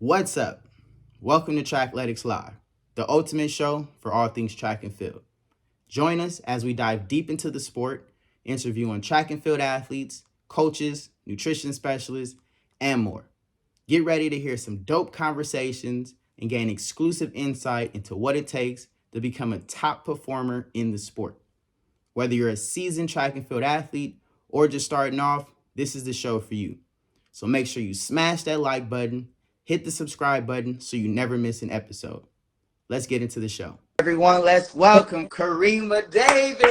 What's up? Welcome to Trackletics Live, the ultimate show for all things track and field. Join us as we dive deep into the sport, interviewing track and field athletes, coaches, nutrition specialists, and more. Get ready to hear some dope conversations and gain exclusive insight into what it takes to become a top performer in the sport. Whether you're a seasoned track and field athlete or just starting off, this is the show for you. So make sure you smash that like button, hit the subscribe button so you never miss an episode. Let's get into the show. Everyone, let's welcome Karimah Davis.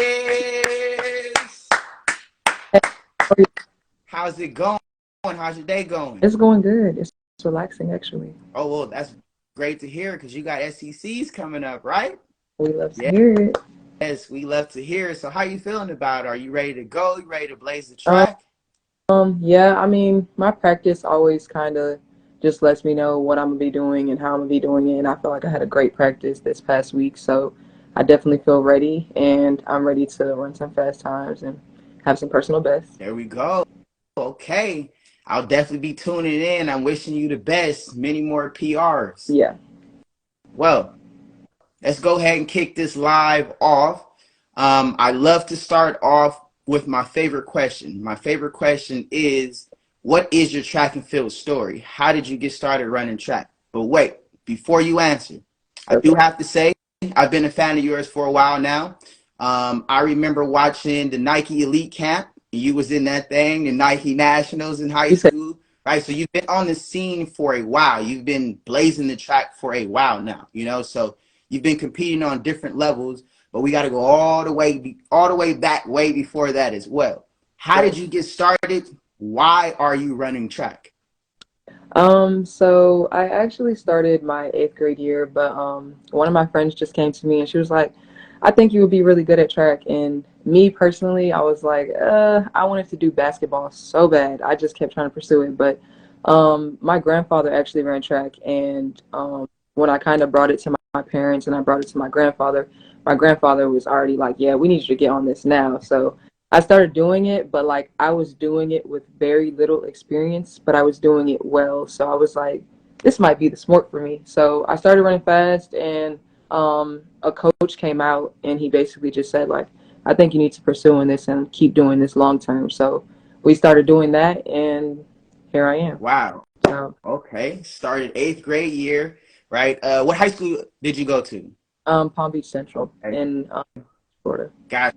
How's it going? How's your day going? It's going good. It's relaxing, actually. Oh, well, that's great to hear because you got SECs coming up, right? We love to hear it. Yes, we love to hear it. So how you feeling about it? Are you ready to go? You ready to blaze the track? Yeah, I mean, my practice always kind of just lets me know what I'm going to be doing and how I'm going to be doing it. And I feel like I had a great practice this past week. So I definitely feel ready, and I'm ready to run some fast times and have some personal bests. There we go. Okay. I'll definitely be tuning in. I'm wishing you the best. Many more PRs. Yeah. Well, let's go ahead and kick this live off. I love to start off with my favorite question. My favorite question is, what is your track and field story? How did you get started running track? But wait, before you answer, I do have to say, I've been a fan of yours for a while now. I remember watching the Nike Elite Camp. You was in that thing, the Nike Nationals in high school, right? So you've been on the scene for a while. You've been blazing the track for a while now, so you've been competing on different levels, but we got to go all the way back way before that as well. How did you get started? Why are you running track? So I actually started my 8th grade year, but one of my friends just came to me and she was like, I think you would be really good at track. And me personally, I was like, I wanted to do basketball so bad. I just kept trying to pursue it. But my grandfather actually ran track, and when I kind of brought it to my parents and I brought it to my grandfather was already like, yeah, we need you to get on this now. So I started doing it, but like I was doing it with very little experience, but I was doing it well. So I was like, this might be the sport for me. So I started running fast, and a coach came out and he basically just said, like, I think you need to pursue this and keep doing this long term. So we started doing that, and here I am. Wow. So, Okay. Started 8th grade year, right? What high school did you go to? Palm Beach Central in Florida. Got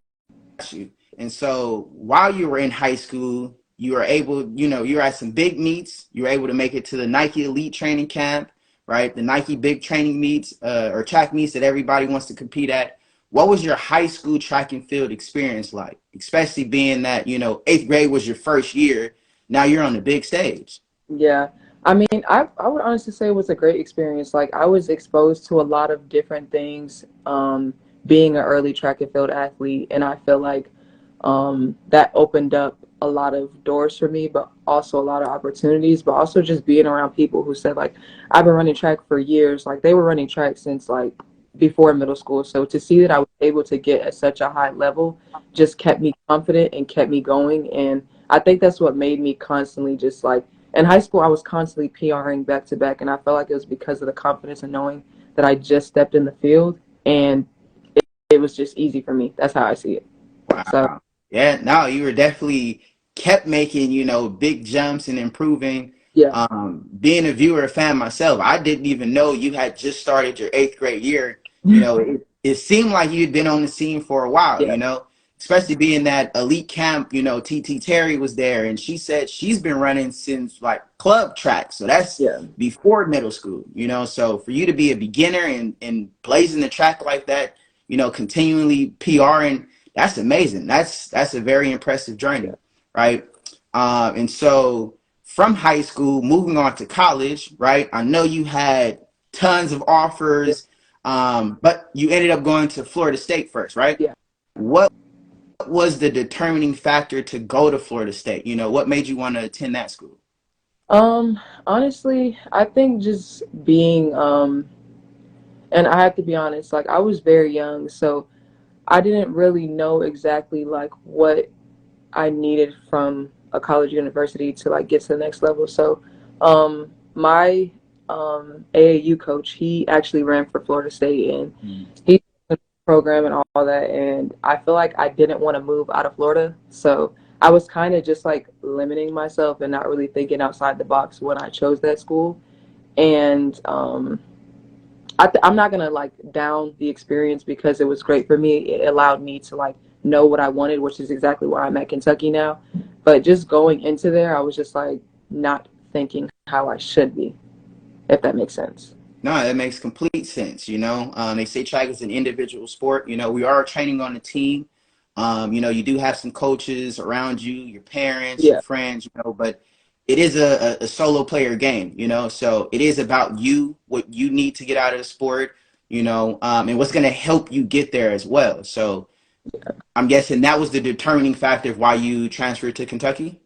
you. And so while you were in high school, you were able, you were at some big meets. You were able to make it to the Nike Elite Training Camp, right? The Nike big training meets or track meets that everybody wants to compete at. What was your high school track and field experience like? Especially being that, 8th grade was your first year. Now you're on the big stage. Yeah. I mean, I would honestly say it was a great experience. Like, I was exposed to a lot of different things, being an early track and field athlete. And I feel like that opened up a lot of doors for me, but also a lot of opportunities, but also just being around people who said, like, I've been running track for years. Like, they were running track since like before middle school. So to see that I was able to get at such a high level just kept me confident and kept me going. And I think that's what made me constantly just like, in high school, I was constantly PRing back to back. And I felt like it was because of the confidence and knowing that I just stepped in the field, and it was just easy for me. That's how I see it. Wow. So, Yeah, no, you were definitely kept making, big jumps and improving. yeah. Being a viewer, a fan myself, I didn't even know you had just started your 8th grade year. It seemed like you'd been on the scene for a while, Yeah. especially being that elite camp, TT Terry was there, and she said she's been running since like club track. So that's Yeah. before middle school, so for you to be a beginner and blazing the track like that, continually PRing, that's amazing. That's a very impressive journey, right? And so from high school, moving on to college, right? I know you had tons of offers, but you ended up going to Florida State first, right? Yeah. What was the determining factor to go to Florida State? What made you want to attend that school? Honestly, I think just being, and I have to be honest, like I was very young, so I didn't really know exactly like what I needed from a college university to like get to the next level. So, my AAU coach, he actually ran for Florida State, and Mm. he program and all that. And I feel like I didn't want to move out of Florida, so I was kind of just like limiting myself and not really thinking outside the box when I chose that school. And I'm not gonna like down the experience because it was great for me. It allowed me to like know what I wanted, which is exactly why I'm at Kentucky now. But just going into there, I was just like not thinking how I should be, if that makes sense. No, that makes complete sense. They say track is an individual sport. We are training on a team. You do have some coaches around you, your parents, your Yeah, friends, but it is a solo player game, so it is about you, what you need to get out of the sport, and what's going to help you get there as well. So I'm guessing that was the determining factor of why you transferred to Kentucky.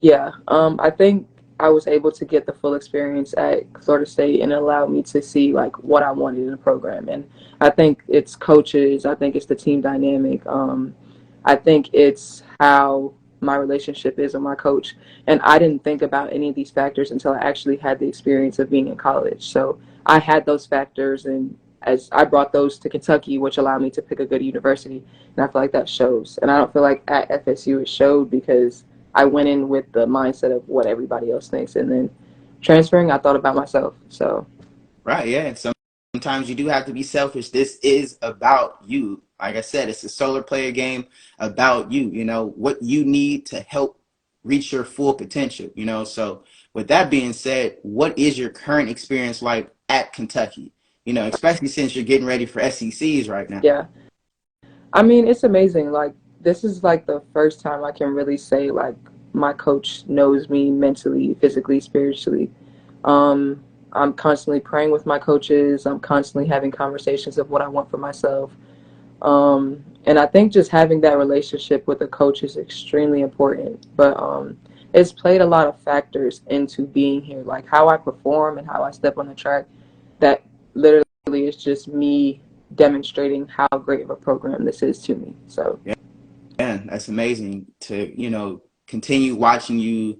yeah. I think I was able to get the full experience at Florida State and it allowed me to see like what I wanted in the program. And I think it's coaches. I think it's the team dynamic. I think it's how my relationship is with my coach. And I didn't think about any of these factors until I actually had the experience of being in college. So I had those factors, and as I brought those to Kentucky, which allowed me to pick a good university. And I feel like that shows. And I don't feel like at FSU it showed because I went in with the mindset of what everybody else thinks. And then transferring, I thought about myself. So, Right, yeah. And sometimes you do have to be selfish. This is about you. Like I said, it's a solar player game about you, what you need to help reach your full potential. So with that being said, what is your current experience like at Kentucky? Especially since you're getting ready for SECs right now. yeah. I mean, it's amazing. Like, this is like the first time I can really say, like, my coach knows me mentally, physically, spiritually. I'm constantly praying with my coaches. I'm constantly having conversations of what I want for myself. And I think just having that relationship with a coach is extremely important. But it's played a lot of factors into being here, like how I perform and how I step on the track. That literally is just me demonstrating how great of a program this is to me. So Yeah, that's amazing to, continue watching you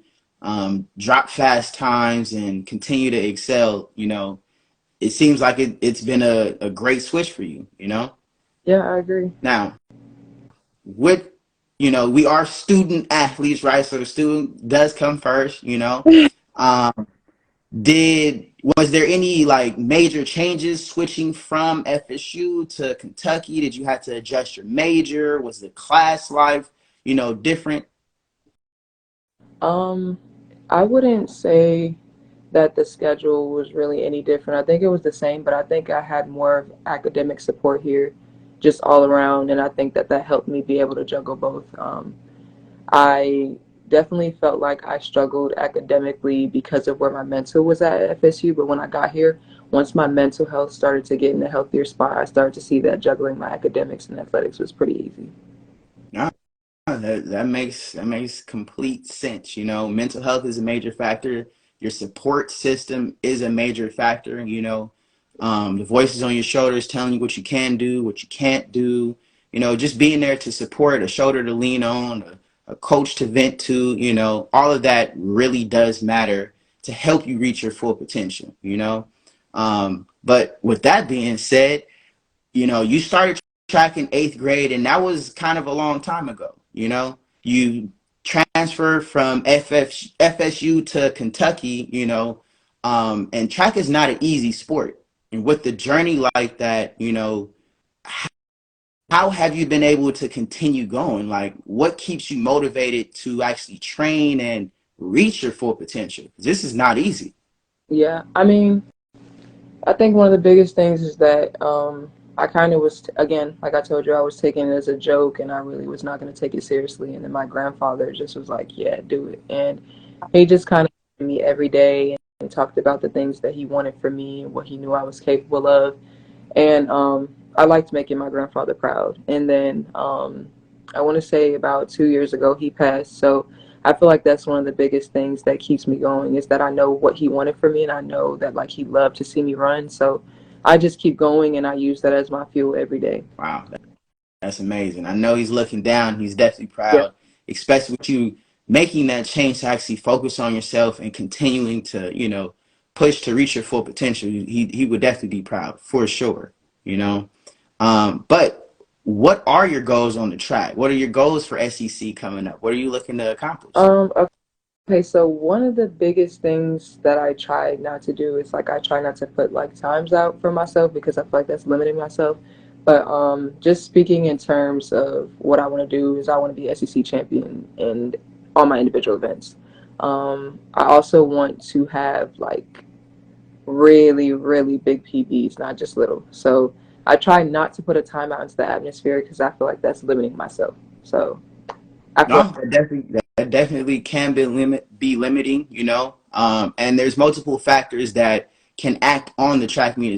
drop fast times and continue to excel. It seems like it's been a great switch for you. yeah, I agree. Now, with, we are student athletes, right? So the student does come first. Um, was there any like major changes switching from FSU to Kentucky? Did you have to adjust your major? Was the class life, different? Um, I wouldn't say that the schedule was really any different. I think it was the same, but I think I had more of academic support here, just all around, and I think that that helped me be able to juggle both. I definitely felt like I struggled academically because of where my mental was at FSU, but when I got here, once my mental health started to get in a healthier spot, I started to see that juggling my academics and athletics was pretty easy. No, that makes complete sense. Mental health is a major factor. Your support system is a major factor. The voices on your shoulders telling you what you can do, what you can't do. Just being there to support, a shoulder to lean on, a coach to vent to. All of that really does matter to help you reach your full potential. But with that being said, you started track in eighth grade, and that was kind of a long time ago. You transferred from FSU to Kentucky, and track is not an easy sport. And with the journey like that, how have you been able to continue going? Like, what keeps you motivated to actually train and reach your full potential? This is not easy. Yeah, I mean, I think one of the biggest things is that I kind of was, again, like I told you, I was taking it as a joke and I really was not going to take it seriously. And then my grandfather just was like, yeah, do it. And he just kind of me every day and talked about the things that he wanted for me and what he knew I was capable of. And I liked making my grandfather proud. And then I want to say about 2 years ago, he passed. So I feel like that's one of the biggest things that keeps me going is that I know what he wanted for me, and I know that like he loved to see me run. So I just keep going, and I use that as my fuel every day. Wow, that's amazing. I know he's looking down. He's definitely Yeah, proud, especially with you making that change to actually focus on yourself and continuing to, push to reach your full potential, he would definitely be proud for sure, you know. But what are your goals on the track? What are your goals for SEC coming up? What are you looking to accomplish? Okay, so one of the biggest things that I try not to do is like I try not to put like times out for myself because I feel like that's limiting myself. But just speaking in terms of what I want to do is I want to be SEC champion in all my individual events. I also want to have like really, really big PBs, not just little. So I try not to put a timeout into the atmosphere because I feel like that's limiting myself. So I feel No, that definitely can be limiting, you know. And there's multiple factors that can act on the track meet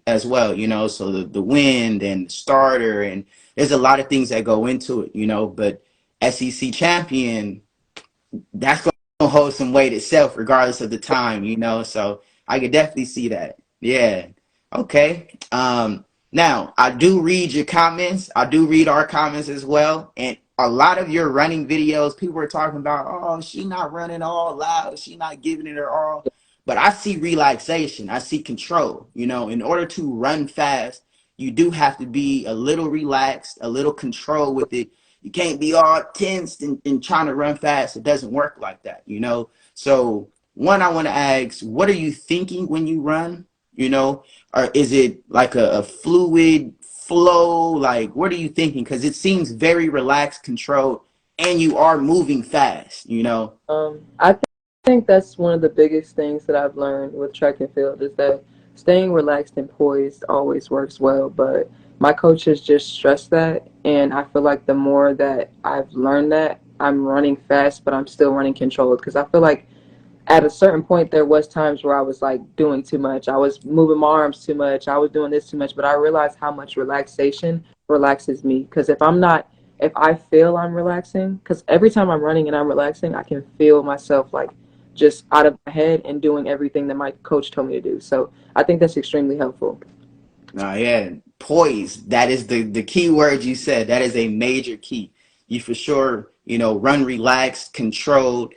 as well, you know. So the wind and the starter, and there's a lot of things that go into it, you know. But SEC champion, that's gonna hold some weight itself, regardless of the time, you know. So I could definitely see that. Yeah. Okay. Now I do read your comments. I do read our comments as well, and a lot of your running videos, people are talking about, oh, she not running all loud, she not giving it her all. But I see relaxation. I see control. You know, in order to run fast, you do have to be a little relaxed, a little control with it. You can't be all tense and trying to run fast. It doesn't work like that, you know? So, one, I want to ask, what are you thinking when you run? You know, or is it like a fluid flow? Like, what are you thinking? Because it seems very relaxed, controlled, and you are moving fast, you know? I think that's one of the biggest things that I've learned with track and field is that staying relaxed and poised always works well. But my coach has just stressed that, and I feel like the more that I've learned that, I'm running fast, but I'm still running controlled because I feel like at a certain point there was times where I was like doing too much. I was moving my arms too much. I was doing this too much, but I realized how much relaxation relaxes me because if I feel I'm relaxing, because every time I'm running and I'm relaxing, I can feel myself like just out of my head and doing everything that my coach told me to do. So I think that's extremely helpful. Yeah, poise. That is the key word you said. That is a major key. You for sure, you know, run relaxed, controlled.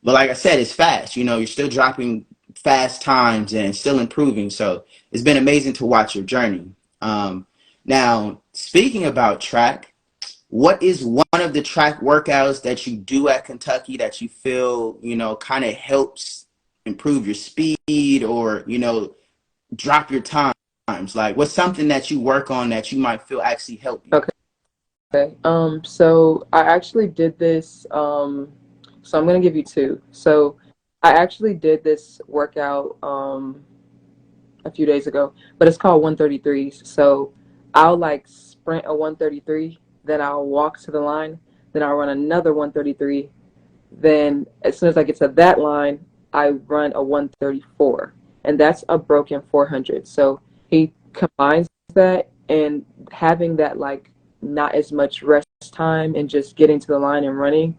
But like I said, it's fast. You know, you're still dropping fast times and still improving. So it's been amazing to watch your journey. Now, speaking about track, what is one of the track workouts that you do at Kentucky that you feel, you know, kind of helps improve your speed or, you know, drop your times? Like, what's something that you work on that you might feel actually help you? Okay. Okay. So I actually did this. So I'm gonna give you two. So I actually did this workout a few days ago, but it's called 133s. So I'll like sprint a 133, then I'll walk to the line, then I'll run another 133. Then as soon as I get to that line, I run a 134, and that's a broken 400. So he combines that and having that like not as much rest time and just getting to the line and running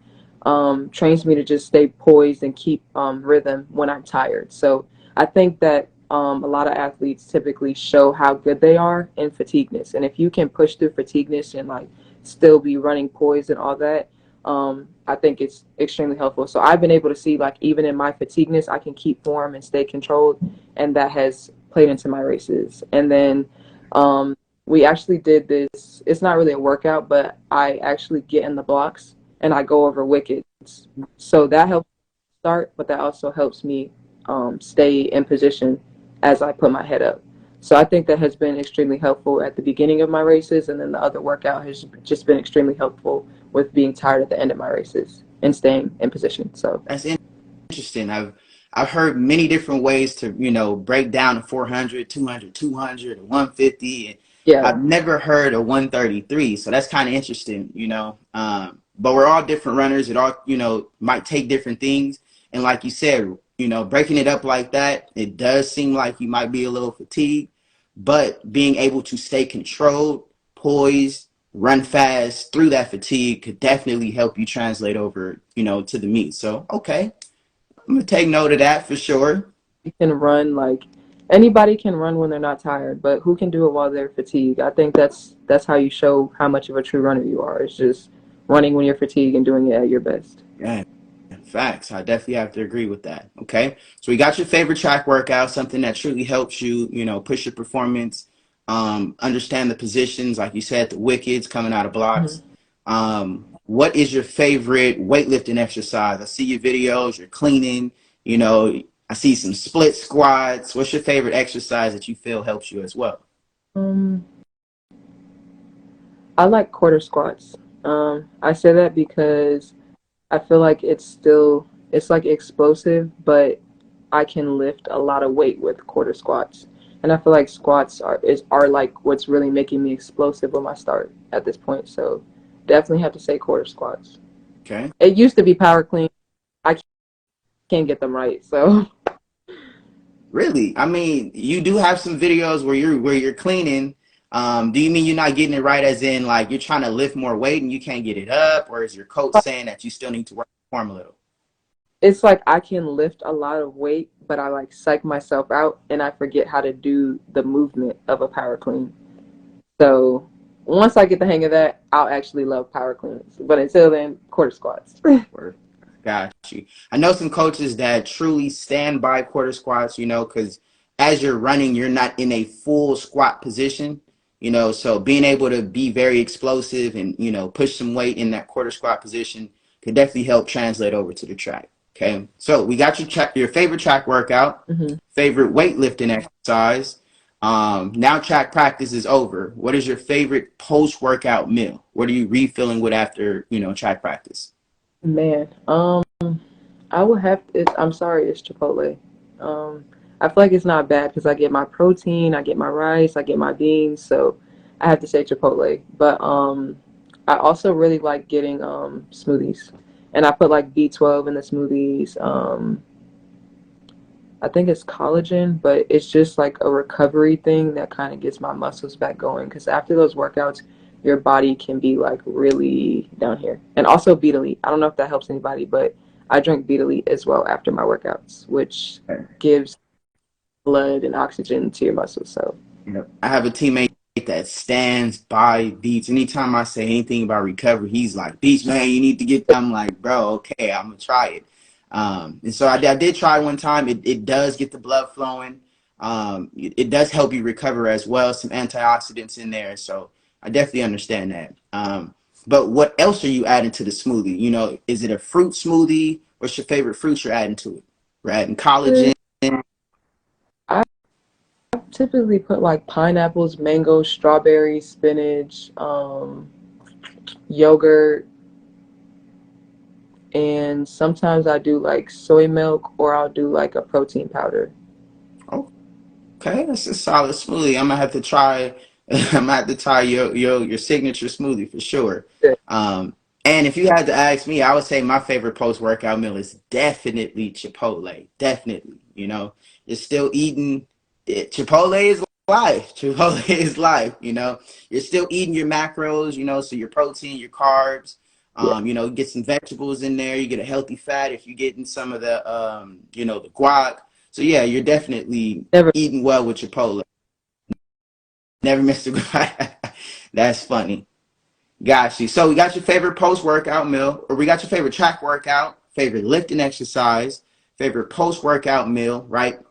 trains me to just stay poised and keep rhythm when I'm tired. So I think that a lot of athletes typically show how good they are in fatigueness, and if you can push through fatigueness and like still be running poised and all that, I think it's extremely helpful. So I've been able to see like even in my fatigueness, I can keep form and stay controlled, and that has played into my races. And then we actually did this. It's not really a workout, but I actually get in the blocks and I go over wickets. So that helps start, but that also helps me stay in position as I put my head up. So I think that has been extremely helpful at the beginning of my races, and then the other workout has just been extremely helpful with being tired at the end of my races and staying in position. So That's interesting. I've heard many different ways to, you know, break down a 400, 200, 200, or 150. And yeah, I've never heard a 133. So that's kind of interesting, you know. But we're all different runners. It all, you know, might take different things. And like you said, you know, breaking it up like that, it does seem like you might be a little fatigued, but being able to stay controlled, poised, run fast through that fatigue could definitely help you translate over, you know, to the meet. So, okay, I'm gonna take note of that for sure. you can run like anybody can run when they're not tired, but who can do it while they're fatigued? I think that's how you show how much of a true runner you are. It's just running when you're fatigued and doing it at your best. Yeah, Facts. I definitely have to agree with that. Okay. So we got your favorite track workout, something that truly helps you, push your performance, understand the positions, like you said, the wickets coming out of blocks. Mhm. What is your favorite weightlifting exercise? I see your videos, you're cleaning, I see some split squats. What's your favorite exercise that you feel helps you as well? Um, I like quarter squats. I say that because I feel like it's like explosive, but I can lift a lot of weight with quarter squats. And I feel like squats are like what's really making me explosive with my start at this point. So definitely have to say quarter squats. Okay. It used to be power clean. I can't get them right. So Really? I mean, you do have some videos where you're cleaning. Do you mean you're not getting it right as in like you're trying to lift more weight and you can't get it up, or is your coach saying that you still need to work the form a little? it's like I can lift a lot of weight, but I like psych myself out and I forget how to do the movement of a power clean. So once I get the hang of that, I'll actually love power cleans. But until then, quarter squats. Or got you. I know some coaches that truly stand by quarter squats, because as you're running, you're not in a full squat position, so being able to be very explosive and, push some weight in that quarter squat position could definitely help translate over to the track. Okay. So we got your favorite track workout, hmm favorite weightlifting exercise. Now track practice is over. What is your favorite post-workout meal? What are you refilling with after, track practice? Man, I would have. I'm sorry, it's Chipotle. Um, I feel like it's not bad because I get my protein, I get my rice, I get my beans, so I have to say Chipotle. But I also really like getting smoothies, and I put like B12 in the smoothies. I think it's collagen, but it's just like a recovery thing that kind of gets my muscles back going. Because after those workouts, your body can be like really down here. And also Beet Elite. I don't know if that helps anybody, but I drink Beet Elite as well after my workouts, which gives blood and oxygen to your muscles. So, I have a teammate that stands by Beats. Anytime I say anything about recovery, he's like, Beats, man, you need to get that. I'm like, bro, okay, I'm gonna try it. And so I did try one time. It does get the blood flowing. It does help you recover as well. Some antioxidants in there. So I definitely understand that. But what else are you adding to the smoothie? Is it a fruit smoothie? What's your favorite fruits you're adding to it? We're adding collagen. I typically put like pineapples, mangoes, strawberries, spinach, yogurt, and sometimes I do like soy milk or I'll do like a protein powder. Okay, that's a solid smoothie. I'm gonna have to try. I'm gonna have to try your signature smoothie for sure. Yeah. And if you had to ask me, I would say my favorite post workout meal is definitely Chipotle. Definitely, you're still eating. Chipotle is life. Chipotle is life. You're still eating your macros. So your protein, your carbs. Yeah. Get some vegetables in there. You get a healthy fat if you're getting some of the the guac. So yeah, you're definitely Never. eating well with Chipotle. Never missed a grind. That's funny. Got you. So we got your favorite post-workout meal, or we got your favorite track workout, favorite lifting exercise, favorite post-workout meal, right? Mhm.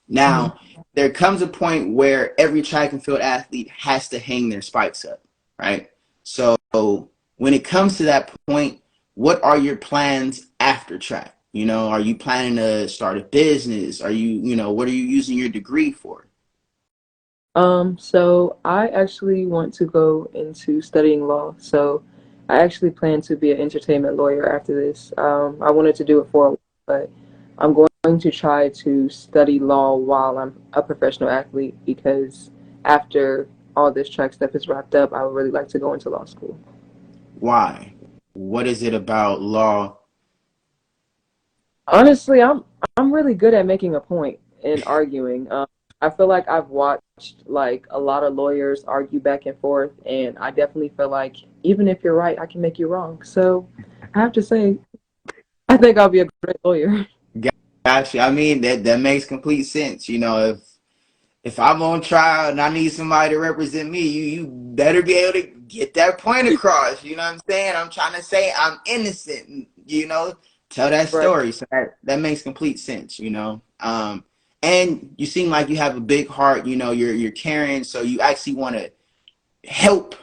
Now, there comes a point where every track and field athlete has to hang their spikes up, right? So when it comes to that point, what are your plans after track? Are you planning to start a business? What are you using your degree for? So I actually want to go into studying law. So I actually plan to be an entertainment lawyer after this. I wanted to do it for a while, but I'm going to try to study law while I'm a professional athlete because after all this track stuff is wrapped up, I would really like to go into law school. Why? What is it about law? Honestly, I'm really good at making a point and arguing. I feel like I've watched like a lot of lawyers argue back and forth, and I definitely feel like even if you're right, I can make you wrong. So I have to say, I think I'll be a great lawyer. Gotcha. I mean, that makes complete sense. If I'm on trial and I need somebody to represent me, you better be able to get that point across. You know what I'm saying? I'm trying to say I'm innocent. tell that Right. story. So that makes complete sense, you know. And you seem like you have a big heart, you know, you're caring, so you actually want to help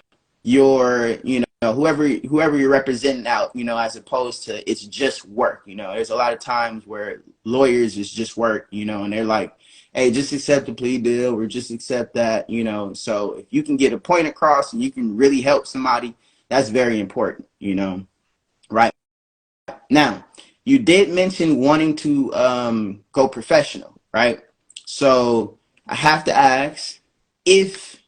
your, you know, whoever you're representing out, you know, as opposed to it's just work. You know, there's a lot of times where lawyers is just work, you know, and they're like, hey, just accept the plea deal or just accept that, you know. So if you can get a point across and you can really help somebody, that's very important, you know. Right. Now, you did mention wanting to go professional, right? So I have to ask if,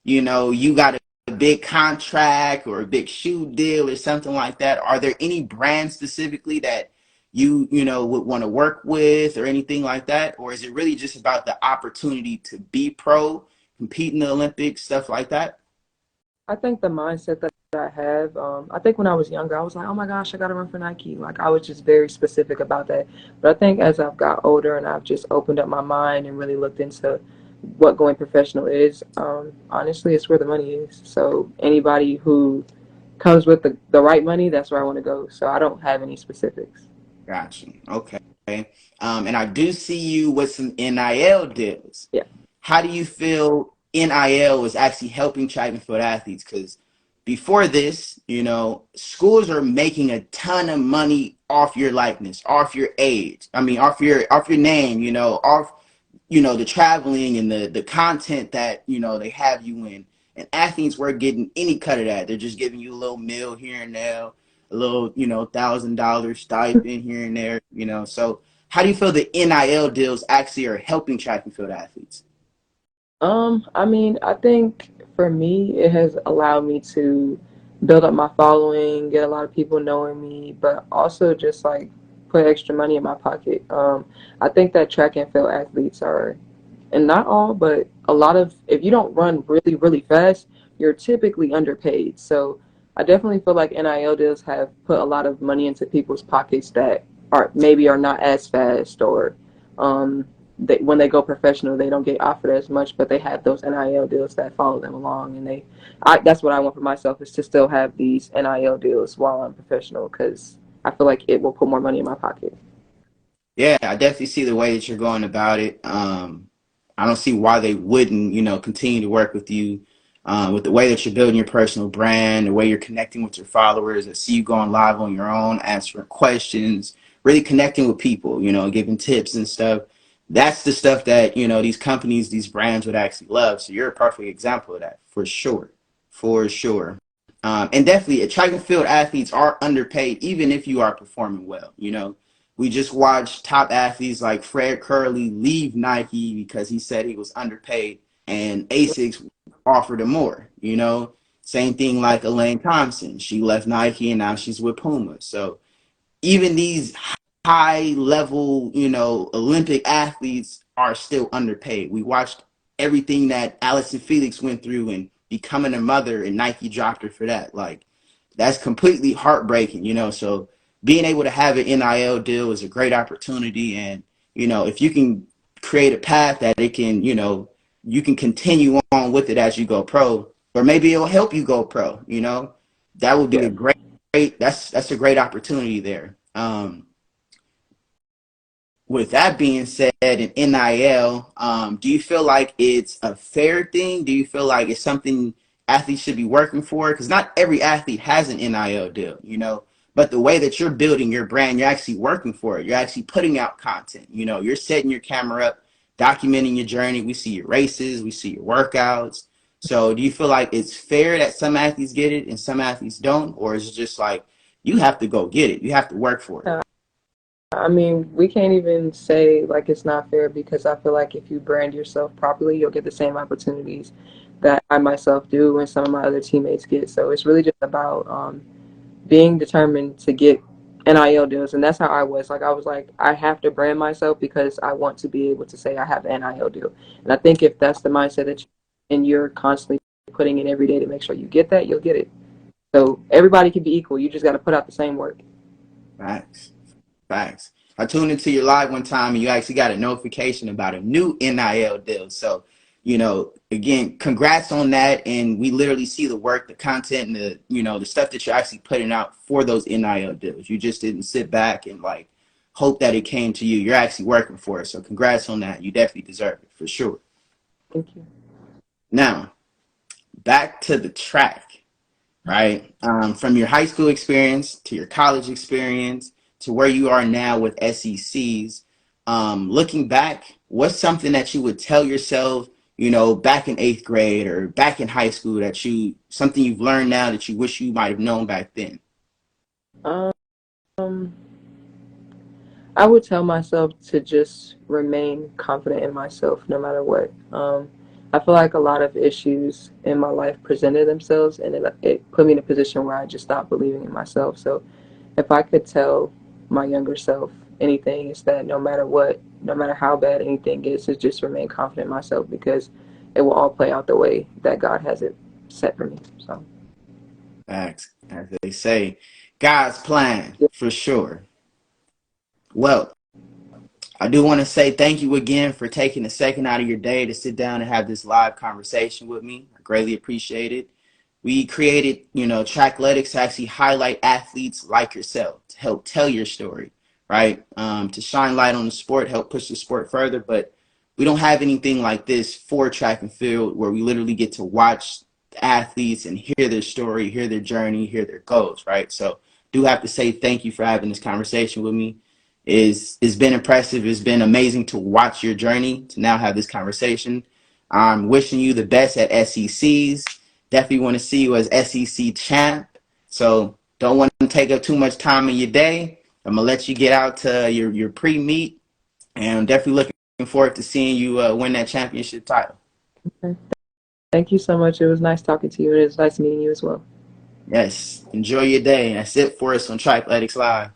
you know, you got a big contract or a big shoe deal or something like that. Are there any brands specifically that you know, would want to work with or anything like that? Or is it really just about the opportunity to be pro, compete in the Olympics, stuff like that? I think the mindset that I have, I think when I was younger, I was like, oh my gosh, I got to run for Nike. Like, I was just very specific about that. But I think as I've got older and I've just opened up my mind and really looked into what going professional is, honestly, it's where the money is. So anybody who comes with the right money, that's where I want to go. So I don't have any specifics. Gotcha. Okay. And I do see you with some NIL deals. Yeah. How do you feel NIL is actually helping track and field athletes? Because before this, you know, schools are making a ton of money off your likeness, off your age. I mean, off your name, you know, off, you know, the traveling and the content that, you know, they have you in. And athletes weren't getting any cut of that. They're just giving you a little meal here and there, a little, you know, $1,000 stipend here and there, you know. So how do you feel the NIL deals actually are helping track and field athletes? I mean, I think for me, it has allowed me to build up my following, get a lot of people knowing me, but also just like put extra money in my pocket. I think that track and field athletes are, and not all, but a lot of, if you don't run really, really fast, you're typically underpaid. So I definitely feel like NIL deals have put a lot of money into people's pockets that are not as fast or um, when they go professional, they don't get offered as much, but they have those NIL deals that follow them along, and that's what I want for myself is to still have these NIL deals while I'm professional because I feel like it will put more money in my pocket. Yeah, I definitely see the way that you're going about it. I don't see why they wouldn't, you know, continue to work with you with the way that you're building your personal brand, the way you're connecting with your followers. I see you going live on your own, answering questions, really connecting with people, you know, giving tips and stuff. That's the stuff that, you know, these companies, these brands would actually love. So you're a perfect example of that, for sure. For sure. And definitely, track and field athletes are underpaid, even if you are performing well, you know. We just watched top athletes like Fred Curley leave Nike because he said he was underpaid, and Asics offered him more. You know, same thing like Elaine Thompson. She left Nike and now she's with Puma. So even these high level, you know, Olympic athletes are still underpaid. We watched everything that Allison Felix went through and becoming a mother, and Nike dropped her for that. Like, that's completely heartbreaking, you know. So being able to have an NIL deal is a great opportunity. And, you know, if you can create a path that it can, you know, you can continue on with it as you go pro, or maybe it'll help you go pro, you know, that would be Yeah. a great, that's a great opportunity there. With that being said, in NIL, do you feel like it's a fair thing? Do you feel like it's something athletes should be working for? Because not every athlete has an NIL deal, you know. But the way that you're building your brand, you're actually working for it. You're actually putting out content. You know, you're setting your camera up, documenting your journey. We see your races, we see your workouts. So, do you feel like it's fair that some athletes get it and some athletes don't, or is it just like you have to go get it? You have to work for it. I mean, we can't even say like it's not fair because I feel like if you brand yourself properly, you'll get the same opportunities that I myself do and some of my other teammates get. So it's really just about being determined to get NIL deals, and that's how I was. Like I was like, I have to brand myself because I want to be able to say I have an NIL deal. And I think if that's the mindset that and you're constantly putting in every day to make sure you get that, you'll get it. So everybody can be equal. You just got to put out the same work. Facts. Facts. I tuned into your live one time and you actually got a notification about a new NIL deal. So Again, congrats on that. And we literally see the work, the content, and the stuff that you're actually putting out for those NIL deals. You just didn't sit back and like hope that it came to you. You're actually working for it. So congrats on that. You definitely deserve it for sure. Thank you. Now, back to the track, right? From your high school experience to your college experience to where you are now with SECs, looking back, what's something that you would tell yourself, back in eighth grade or back in high school something you've learned now that you wish you might have known back then? Um, I would tell myself to just remain confident in myself no matter what. I feel like a lot of issues in my life presented themselves, and it put me in a position where I just stopped believing in myself. So if I could tell my younger self anything, it's that no matter what, no matter how bad anything gets, is just remain confident in myself because it will all play out the way that God has it set for me. So, Facts, as they say, God's plan yeah. for sure. Well, I do want to say thank you again for taking a second out of your day to sit down and have this live conversation with me. I greatly appreciate it. We created, Trackletics to actually highlight athletes like yourself to help tell your story, right? To shine light on the sport, help push the sport further. But we don't have anything like this for track and field where we literally get to watch the athletes and hear their story, hear their journey, hear their goals, right? So do have to say thank you for having this conversation with me. It's been impressive. It's been amazing to watch your journey to now have this conversation. I'm wishing you the best at SECs. Definitely want to see you as SEC champ. So don't want to take up too much time in your day. I'm gonna let you get out to your pre-meet, and I'm definitely looking forward to seeing you win that championship title. Okay. Thank you so much. It was nice talking to you. It was nice meeting you as well. Yes, enjoy your day. That's it for us on Trackletics Live.